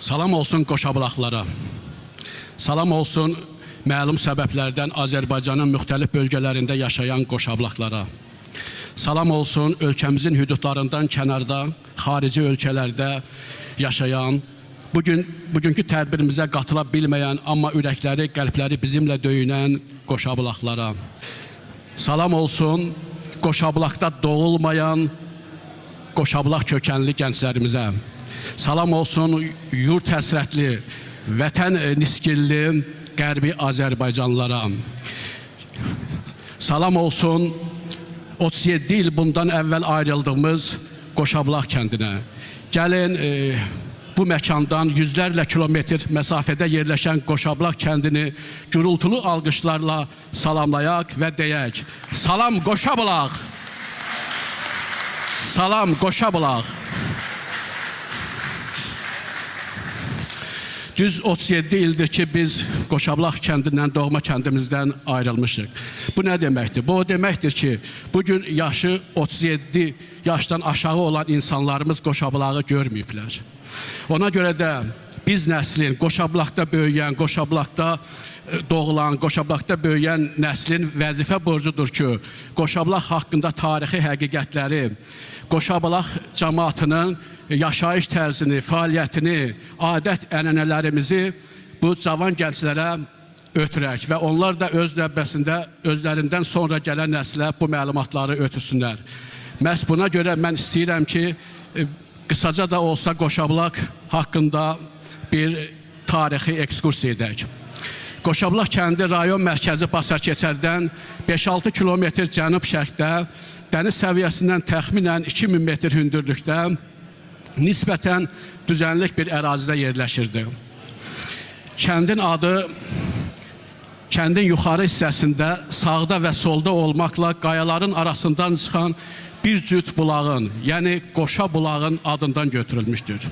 Salam olsun qoşabılaqlara. Salam olsun məlum səbəblərdən Azərbaycanın müxtəlif bölgələrində yaşayan qoşabılaqlara. Salam olsun ölkəmizin hüdudlarından kənarda, xarici ölkələrdə yaşayan, bugünkü tədbirimizə qatıla bilməyən, amma ürəkləri, qəlbləri bizimlə döyünən qoşabılaqlara. Salam olsun qoşabılaqda doğulmayan, qoşabılaq kökənli gənclərimizə. Salam olsun yurt həsrətli, vətən niskilli, qərbi Azərbaycanlılara. Salam olsun 37 il bundan əvvəl ayrıldığımız Qoşabılaq kəndinə. Gəlin bu məkandan yüzlərlə kilometr məsafədə yerləşən Qoşabılaq kəndini gürültülü alqışlarla salamlayaq və deyək: Salam Qoşabılaq! Salam Qoşabılaq! Düz 37 ildir ki biz Qoşabılaq kəndindən, doğma kəndimizdən ayrılmışıq. Bu nə deməkdir? Bu o deməkdir ki bugün yaşı 37 yaşdan aşağı olan insanlarımız Qoşabılağı görməyiblər. Ona görə də biz nəslin, Qoşabılaqda böyüyən, Qoşabılaqda doğulan, Qoşabılaqda böyüyən nəslin vəzifə borcudur ki, Qoşabılaq haqqında tarixi həqiqətləri, Qoşabılaq cəmaatının yaşayış tərzini, fəaliyyətini, adət-ənənələrimizi bu cavan gənclərə ötürək və onlar da öz növbəsində özlərindən sonra gələn nəslə bu məlumatları ötürsünlər. Məhz buna görə mən istəyirəm ki, qısaca da olsa Qoşabılaq haqqında bir tarixi ekskursiya edək. Qoşabılaq kəndi rayon mərkəzi Basarkeçərdən 5-6 kilometr cənub-şərqdə, dəniz səviyyəsindən təxminən 2000 metr hündürlükdə, nisbətən düzənlik bir ərazidə yerləşirdi. Kəndin adı, kəndin yuxarı hissəsində sağda və solda olmaqla qayaların arasından çıxan bir cüt bulağın, yəni Qoşa bulağın adından götürülmüşdür.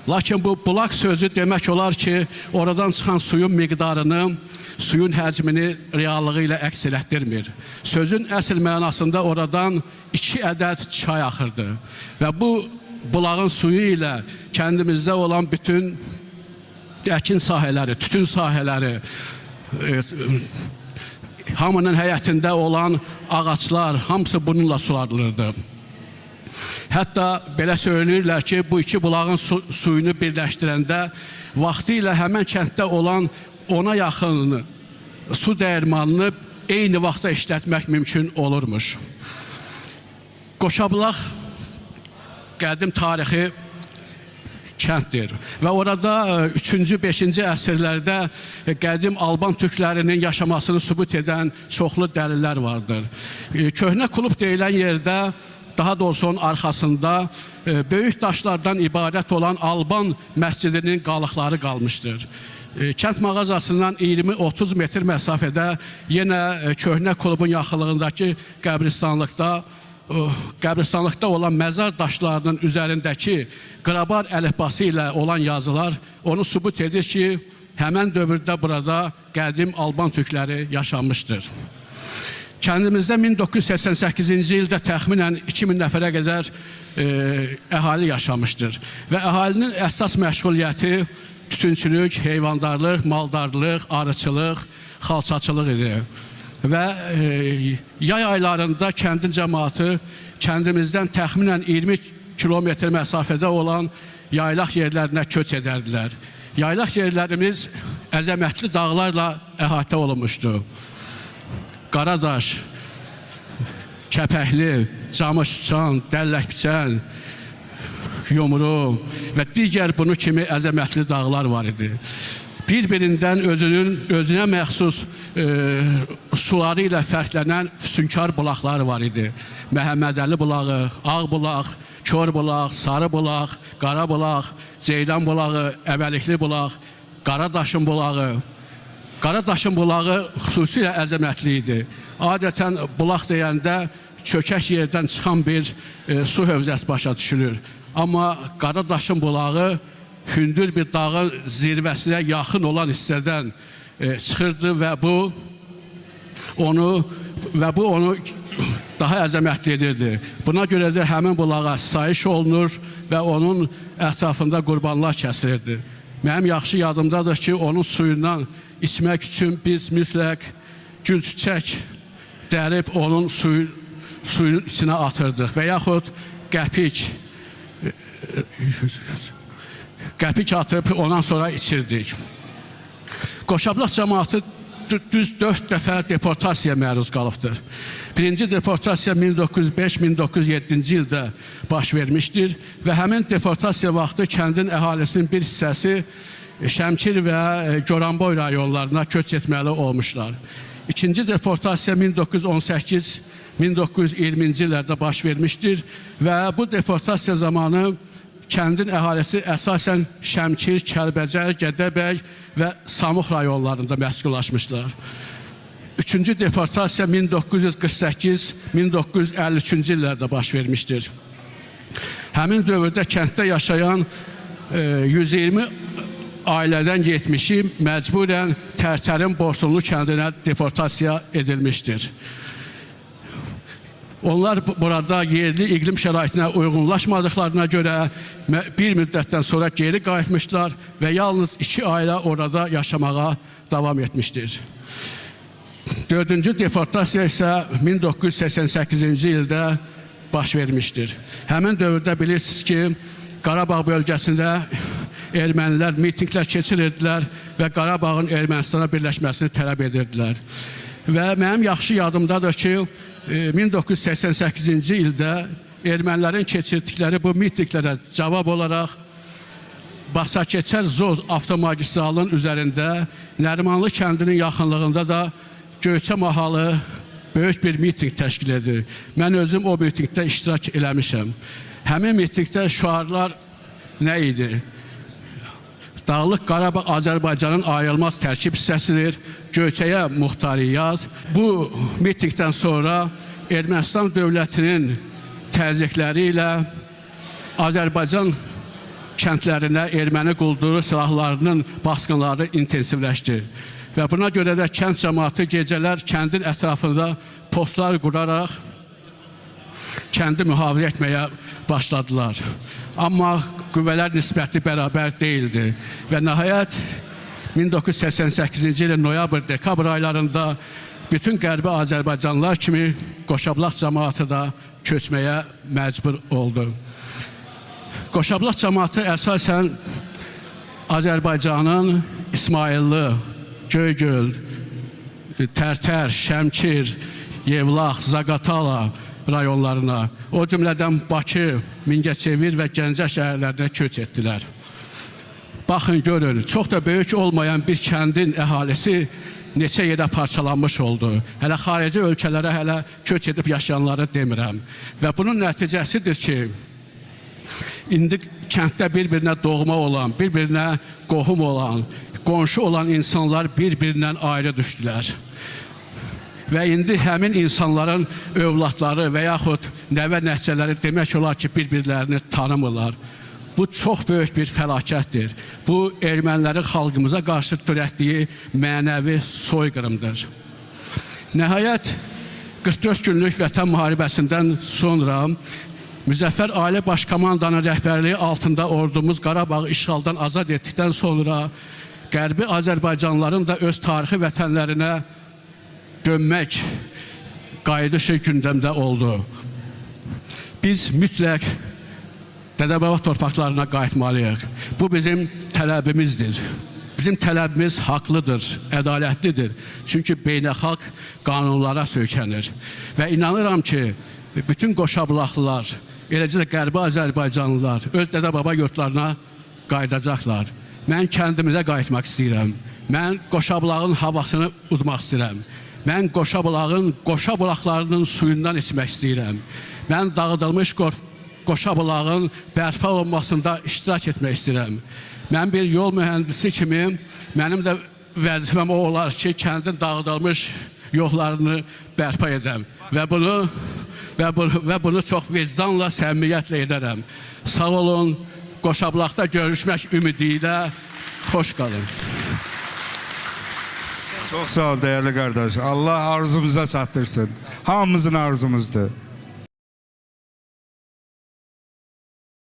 Lakin bu bulaq sözü demək olar ki, oradan çıxan suyun miqdarını, suyun həcmini reallığı ilə əks elətdirmir. Sözün əsl mənasında oradan 2 ədəd çay axırdı və bu bulağın suyu ilə kəndimizdə olan bütün əkin sahələri, tütün sahələri, hamının həyətində olan ağaclar, hamısı bununla suladılırdı. Hətta belə söyləyirlər ki, bu iki bulağın suyunu birləşdirəndə vaxtı ilə həmən kənddə olan 10-a yaxın su dəyirmanını eyni vaxtda işlətmək mümkün olurmuş. Qoşabılaq qədim tarixi kənddir və orada 3-cü, 5-ci əsrlərdə qədim Alban türklərinin yaşamasını sübut edən çoxlu dəlillər vardır. Köhnə klub deyilən yerdə, daha doğrusu onun arxasında böyük daşlardan ibarət olan Alban məscidinin qalıqları qalmışdır. Kənd mağazasından 20-30 metr məsafədə yenə köhnə klubun yaxınlığındakı qəbristanlıqda olan məzar daşlarının üzərindəki qrabar əlifbası ilə olan yazılar onu sübut edir ki, həmən dövrdə burada qədim Alban türkləri yaşanmışdır. Kəndimizdə 1988-ci ildə təxminən 2000 nəfərə qədər əhali yaşamışdır və əhalinin əsas məşğuliyyəti tütünçülük, heyvandarlıq, maldarlıq, arıçılıq, xalçaçılıq idi. Və yay aylarında kəndin cəmaatı kəndimizdən təxminən 20 kilometr məsafədə olan yaylaq yerlərinə köç edərdilər. Yaylaq yerlərimiz əzəmətli dağlarla əhatə olunmuşdu. Qaradaş, Kəpəkli, Camışçan, Dəlləkbiçən, Yumru və digər bunu kimi əzəmətli dağlar var idi. Bir-birindən özünə məxsus suları ilə fərqlənən füsunkar bulaqlar var idi. Məhəmmədəli bulağı, Ağ bulaq, Kör bulaq, Sarı bulaq, Qara bulaq, Ceylan bulağı, Əbəlikli bulaq, Qaradaşın bulağı. Qaradaşın bulağı xüsusilə əzəmətli idi. Adətən bulaq deyəndə çökək yerdən çıxan bir su hövzəsi başa düşülür. Amma Qaradaşın bulağı hündür bir dağın zirvəsinə yaxın olan hissədən çıxırdı və bu onu daha əzəmətli edirdi. Buna görə də həmin bulağa sitayiş olunur və onun ətrafında qurbanlar kəsilirdi. Mənim yaxşı yadımdadır ki, onun suyundan içmək üçün biz mütləq gül çiçək dərib onun suyun içine atırdıq və yaxud qəpik atıb ondan sonra içirdik. Qoşablaq cəmaatı düz 4 dəfə deportasiyaya məruz qalıbdır. Birinci deportasiya 1905-1907-ci ildə baş vermişdir və həmin deportasiya vaxtı kəndin əhalisinin bir hissəsi Şəmkir və Goranboy rayonlarına köç etməli olmuşlar. İkinci deportasiya 1918-1920-ci illərdə baş vermişdir və bu deportasiya zamanı kəndin əhalisi əsasən Şəmkir, Kəlbəcər, Gədəbəy və Samux rayonlarında məskunlaşmışlar. Üçüncü deportasiya 1948-1953-cü illərdə baş vermişdir. Həmin dövrdə kənddə yaşayan 120 ailədən 70-i məcburən Tərtərin Borsunlu kəndinə deportasiya edilmişdir. Onlar burada yerli iqlim şəraitinə uyğunlaşmadıqlarına görə bir müddətdən sonra geri qayıtmışlar və yalnız 2 ailə orada yaşamağa davam etmişdir. Dördüncü deportasiya isə 1988-ci ildə baş vermişdir. Həmin dövrdə bilirsiniz ki, Qarabağ bölgəsində ermənilər mitinglər keçirirdilər və Qarabağın Ermənistana birləşməsini tələb edirdilər. Və mənim yaxşı yadımdadır ki, 1988-ci ildə ermənilərin keçirdikləri bu mitinglərə cavab olaraq Basakəçər-Zoz avtomagistralının üzərində Nərimanlı kəndinin yaxınlığında da Göyçə mahalı böyük bir miting təşkil edir. Mən özüm o mitingdə iştirak eləmişəm. Həmin mitingdə şüarlar nə idi? Dağlıq Qarabağ Azərbaycanın ayrılmaz tərkib hissəsidir. Göyçəyə muxtariyyat. Bu mitingdən sonra Ermənistan dövlətinin təzyiqləri ilə Azərbaycan kəndlərinə erməni qulduru silahlarının basqınları intensivləşdi. Və buna görə də kənd cəmaatı gecələr kəndin ətrafında postlar quraraq kəndi mühafizə etməyə başladılar. Amma qüvvələr nisbəti bərabər deyildi. Və nəhayət 1988-ci ilin noyabr-dekabr aylarında bütün qərbi Azərbaycanlılar kimi Qoşablaq cəmaatı da köçməyə məcbur oldu. Qoşablaq cəmaatı əsasən Azərbaycanın İsmayıllı, Göygöl, Tərtər, Şəmkir, Yevlax, Zaqatala rayonlarına, o cümlədən Bakı, Mingəçevir və Gəncə şəhərlərinə köç etdilər. Baxın, görün, çox da böyük olmayan bir kəndin əhalisi neçə yerə parçalanmış oldu. Hələ xarici ölkələrə hələ köç edib yaşayanları demirəm. Və bunun nəticəsidir ki, indi kənddə bir-birinə doğma olan, bir-birinə qohum olan, qonşu olan insanlar bir-birindən ayrı düşdülər. Və indi həmin insanların övladları və yaxud nəvə nəticələri demək olar ki, bir-birlərini tanımırlar. Bu çox böyük bir fəlakətdir. Bu, ermənilərin xalqımıza qarşı törətdiyi mənəvi soyqırımdır. Nəhayət, 44 günlük vətən müharibəsindən sonra Müzəffər Ali Başkomandanın rəhbərliyi altında ordumuz Qarabağı işğaldan azad etdikdən sonra Qərbi Azərbaycanlıların da öz tarixi vətənlərinə dönmək qayıdışı gündəmdə oldu. Biz mütləq Dədəbaba torpaqlarına qayıtmalıyıq. Bu bizim tələbimizdir. Bizim tələbimiz haqlıdır, ədalətlidir. Çünki beynəlxalq qanunlara söykənir. Və inanıram ki, bütün Qoşablaqlılar, eləcə də Qərbi Azərbaycanlılar öz Dədəbaba yurtlarına qayıdacaqlar. Mən kəndimizə qayıtmaq istəyirəm. Mən Qoşablağın havasını udmaq istəyirəm. Mən Qoşablağın qoşabulaqlarının suyundan içmək istəyirəm. Mən dağıdılmış Qoşabulağın bərpa olunmasında iştirak etmək istəyirəm. Mən bir yol mühəndisi kimi, mənim də vəzifəm o olar ki, kəndin dağıdılmış yollarını bərpa edəm. Və bunu çox vicdanla, səmimiyyətlə edərəm. Sağ olun, Qoşablaqda görüşmək ümidi ilə xoş qalın. Çox sağ ol dəyərli qardaş. Allah arzumuza çatdırsın. Hamımızın arzumuzdur.